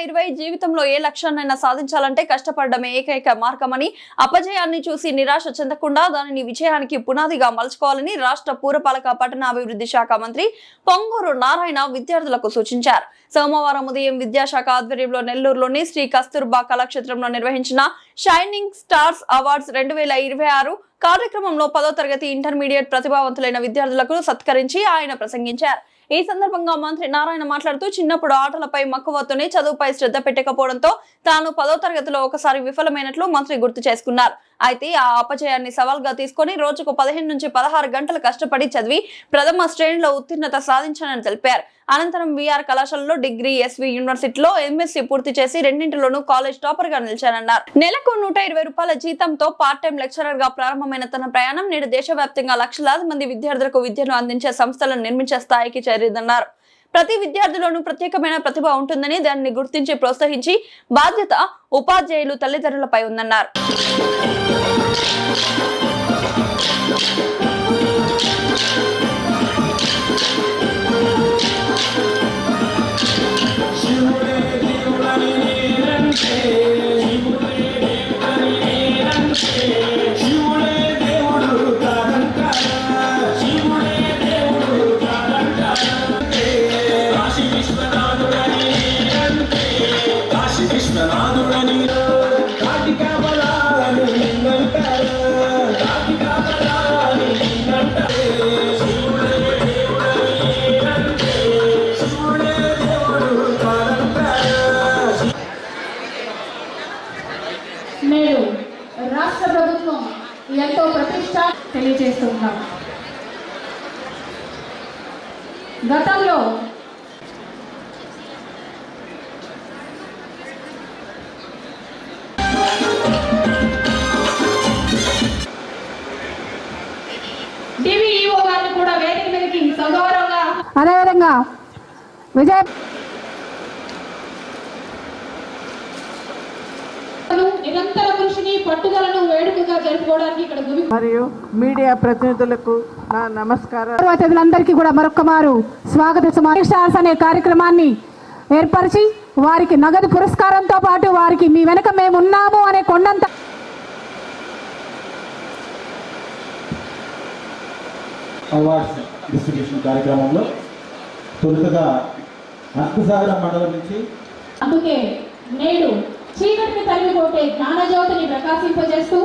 2020 జీవితంలో ఏ లక్ష్యాన్నైనా సాధించాలంటే కష్టపడడమే ఏకైక మార్గమని, అపజయాన్ని చూసి నిరాశ చెందకుండా దానిని విజయానికి పునాదిగా మలుచుకోవాలని రాష్ట్ర పురపాలక పట్టణాభివృద్ధి శాఖ మంత్రి పొంగూరు నారాయణ విద్యార్థులకు సూచించారు. సోమవారం ఉదయం విద్యాశాఖ ఆధ్వర్యంలో నెల్లూరులోని శ్రీ కస్తూర్బా కళాక్షేత్రంలో నిర్వహించిన షైనింగ్ స్టార్స్ అవార్డ్స్ 2026 కార్యక్రమంలో 10వ తరగతి ఇంటర్మీడియట్ ప్రతిభావంతులైన విద్యార్థులకు సత్కరించి ఆయన ప్రసంగించారు. ఈ సందర్భంగా మంత్రి నారాయణ మాట్లాడుతూ చిన్నప్పుడు ఆటలపై మక్కువతోనే చదువుపై శ్రద్ధ పెట్టకపోవడంతో తాను 10వ తరగతిలో ఒకసారి విఫలమైనట్లు మంత్రి గుర్తు చేసుకున్నారు. అయితే ఆ అపజయాన్ని సవాల్గా తీసుకుని రోజుకు 15 నుంచి 16 గంటలు కష్టపడి చదివి ప్రథమ శ్రేణిలో ఉత్తీర్ణత సాధించానని తెలిపారు. అనంతరం విఆర్ కళాశాలలో డిగ్రీ, ఎస్వి యూనివర్సిటీలో ఎంఎస్సీ పూర్తి చేసి రెండింటిలోనూ కాలేజ్ టాపర్ గా నిలిచానన్నారు. నెలకు 120 రూపాయల జీతంతో పార్ట్ టైం లెక్చరర్ గా ప్రారంభమైన తన ప్రయాణం నేడు దేశవ్యాప్తంగా లక్షలాది మంది విద్యార్థులకు విద్యను అందించే సంస్థలను నిర్మించే స్థాయికి చేరిందన్నారు. ప్రతి విద్యార్థిలోనూ ప్రత్యేకమైన ప్రతిభ ఉంటుందని దానిని గుర్తించి ప్రోత్సహించి బాధ్యత ఉపాధ్యాయులు తల్లిదండ్రులపై ఉందన్నారు. నేడు రాష్ట్ర ప్రభుత్వం ఎంతో ప్రతిష్ట తెలియజేస్తున్నాం. గతంలో డివిఈఓ గారిని కూడా వేదిక మీదకి సగౌరవంగా అదేవిధంగా విజయ నిరంతర కృషిని పట్టుదలను వేడుకగా జరుపుకోవడానికి ఇక్కడ మరియు మీడియా ప్రతినిధులకు నా నమస్కారం. అతిథులందరికీ కూడా మరొక్కమారు స్వాగత సమావేశాలు అనే కార్యక్రమాన్ని ఏర్పరిచి వారికి నగదు పురస్కారంతో పాటు వారికి మీ వెనక మేము ఉన్నాము అనే కొండంత అవార్డ్స్ డిస్ట్రిబ్యూషన్ కార్యక్రమంలో తొలుతగా అర్థసాగరం మండలం నుంచి అందుకే నేడు చీకటిని తరిమికొట్టే జ్ఞానజ్యోతిని ప్రకాశింపజేస్తూ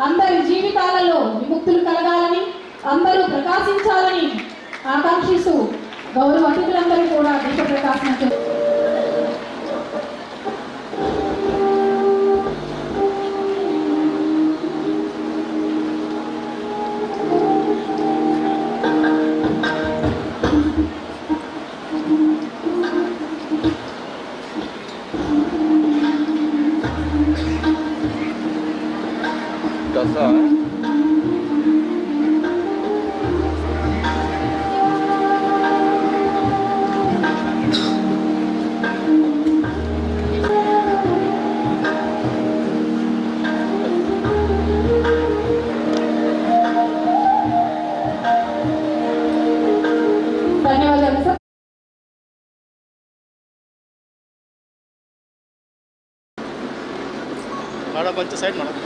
అందరి జీవితాలలో విముక్తులు కలగాలని, అందరూ ప్రకాశించాలని ఆకాంక్షిస్తూ గౌరవ అతిథులందరూ కూడా దేశ ప్రకాశన ధన్యవాదాలు సార్. సైడ్ మేడం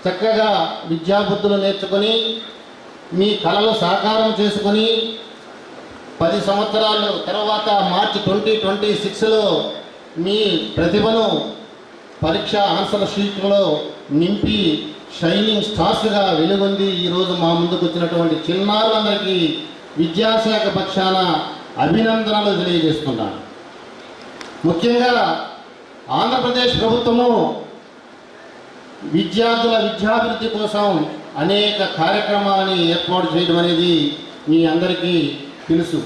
చక్కగా విద్యాబుద్ధులు నేర్చుకొని మీ కళలు సాకారం చేసుకొని 10 సంవత్సరాల తర్వాత మార్చి 2026లో మీ ప్రతిభను పరీక్ష ఆన్సర్ షీట్లో నింపి షైనింగ్ స్టార్స్గా వెలుగొంది ఈరోజు మా ముందుకు వచ్చినటువంటి చిన్నారులందరికీ విద్యాశాఖ పక్షాన అభినందనలు తెలియజేస్తున్నాను. ముఖ్యంగా ఆంధ్రప్రదేశ్ ప్రభుత్వము విద్యార్థుల విద్యాభివృద్ధి కోసం అనేక కార్యక్రమాలని ఏర్పాటు చేయడం అనేది మీ అందరికీ తెలుసు.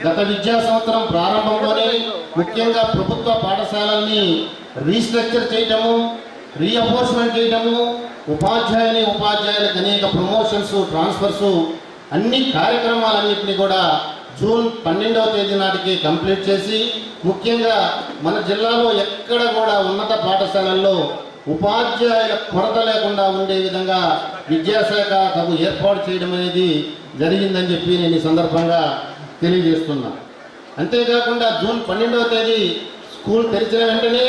గత విద్యా సంవత్సరం ప్రారంభంలోనే ముఖ్యంగా ప్రభుత్వ పాఠశాలల్ని రీస్ట్రక్చర్ చేయటము, రీఎన్ఫోర్స్మెంట్ చేయటము, ఉపాధ్యాయులకు అనేక ప్రమోషన్స్, ట్రాన్స్ఫర్స్ అన్ని కార్యక్రమాలన్నింటినీ కూడా జూన్ 12వ తేదీ నాటికి కంప్లీట్ చేసి ముఖ్యంగా మన జిల్లాలో ఎక్కడ కూడా ఉన్నత పాఠశాలల్లో ఉపాధ్యాయుల కొరత లేకుండా ఉండే విధంగా విద్యాశాఖ తగు ఏర్పాటు చేయడం అనేది జరిగిందని చెప్పి నేను ఈ సందర్భంగా తెలియజేస్తున్నా. అంతేకాకుండా జూన్ 12వ తేదీ స్కూల్ తెరిచిన వెంటనే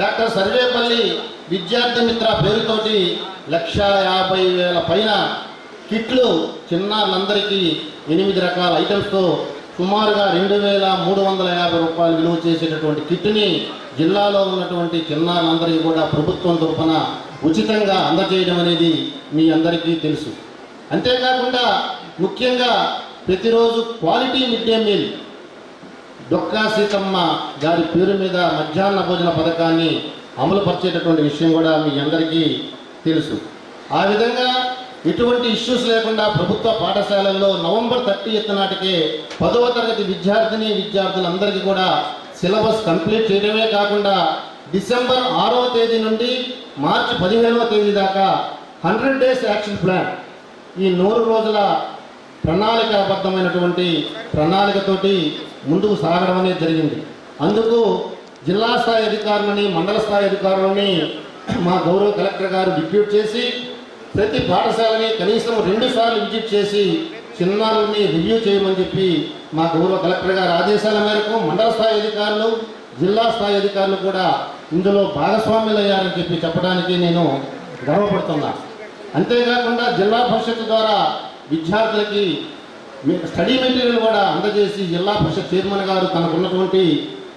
డాక్టర్ సర్వేపల్లి విద్యార్థి మిత్ర పేరుతోటి 1,50,000 పైన కిట్లు చిన్నారులందరికీ 8 రకాల ఐటమ్స్తో సుమారుగా 2,350 రూపాయలు విలువ చేసేటటువంటి కిట్ని జిల్లాలో ఉన్నటువంటి చిన్నారులందరికీ కూడా ప్రభుత్వం తరఫున ఉచితంగా అందజేయడం అనేది మీ అందరికీ తెలుసు. అంతేకాకుండా ముఖ్యంగా ప్రతిరోజు quality mid day meal Dokka Seethamma గారి పేరు మీద మధ్యాహ్న భోజన పథకాన్ని అమలుపరిచేటటువంటి విషయం కూడా మీ అందరికీ తెలుసు. ఆ విధంగా ఎటువంటి ఇష్యూస్ లేకుండా ప్రభుత్వ పాఠశాలల్లో నవంబర్ 30 నాటికే 10వ తరగతి విద్యార్థులందరికీ కూడా సిలబస్ కంప్లీట్ చేయడమే కాకుండా డిసెంబర్ 6వ తేదీ నుండి మార్చి 15వ తేదీ దాకా 100 డేస్ యాక్షన్ ప్లాన్, ఈ 100 రోజుల ప్రణాళికాబద్ధమైనటువంటి ప్రణాళికతోటి ముందుకు సాగడం అనేది జరిగింది. అందుకు జిల్లా స్థాయి అధికారులని, మండల స్థాయి అధికారులని మా గౌరవ కలెక్టర్ గారు డిప్యూట్ చేసి ప్రతి పాఠశాలని కనీసం 2 సార్లు విజిట్ చేసి చిన్నారుల్ని రివ్యూ చేయమని చెప్పి మా గౌరవ కలెక్టర్ గారి ఆదేశాల మేరకు మండల స్థాయి అధికారులు, జిల్లా స్థాయి అధికారులు కూడా ఇందులో భాగస్వాములయ్యారని చెప్పి చెప్పడానికి నేను గర్వపడుతున్నా. అంతేకాకుండా జిల్లా పరిషత్ ద్వారా విద్యార్థులకి స్టడీ మెటీరియల్ కూడా అందజేసి జిల్లా పరిషత్ చైర్మన్ గారు తనకున్నటువంటి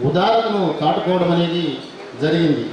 ఉదారతను చాటుకోవడం అనేది జరిగింది.